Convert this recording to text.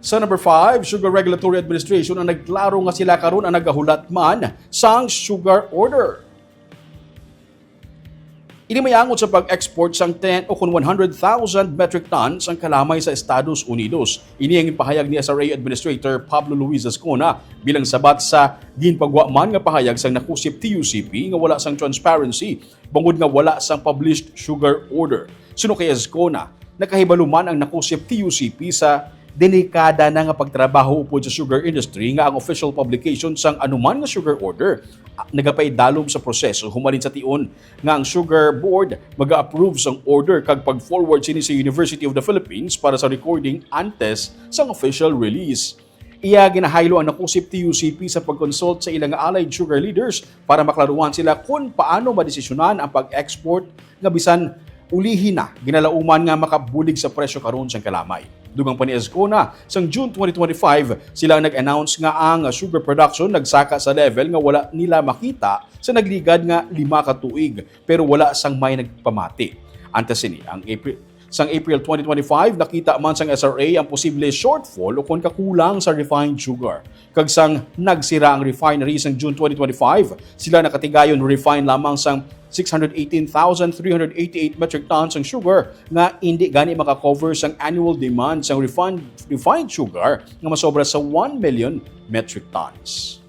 Sa number 5, Sugar Regulatory Administration ang nagklaro nga sila karon ang nagahulat man sang sugar order. Inimayangot sa pag-export sang 10 o kung 100,000 metric tons ang kalamay sa Estados Unidos. Ini ang ipahayag ni SRA Administrator Pablo Luis Ascona bilang sabat sa ginpagwa man nga pahayag sang nakusip TUCP nga wala sang transparency bangod nga wala sang published sugar order. Suno kay Ascona, nakahibalo man ang nakusip TUCP sa delikada na nga pagtrabaho upod sa sugar industry nga ang official publication sang anuman nga sugar order nagapaidalom sa proseso humalin sa tion nga ang Sugar Board mag-approve sang order kag pag-forward sini sa University of the Philippines para sa recording antes sang official release. Iya ginahaylo ang nakusip TUCP sa pag-consult sa ilang allied sugar leaders para maklaruhan sila kung paano madesisyonan ang pag-export nga bisan ulihin na ginalauman nga makabulig sa presyo karon sang kalamay. Dugang pa ni Ascona, sang June 2025, sila nag-announce nga ang sugar production nagsaka sa level nga wala nila makita sa nagligad nga 5 ka tuig pero wala sang may nagpamati. Antes sini, sang April 2025, nakita man sang SRA ang posible shortfall o kung kakulang sa refined sugar. Kag sang nagsira ang refinery sang June 2025, sila nakatigayon refine lamang sang 618,388 metric tons ng sugar nga hindi gani makakover sang annual demand sang refined sugar nga masobra sa 1 million metric tons.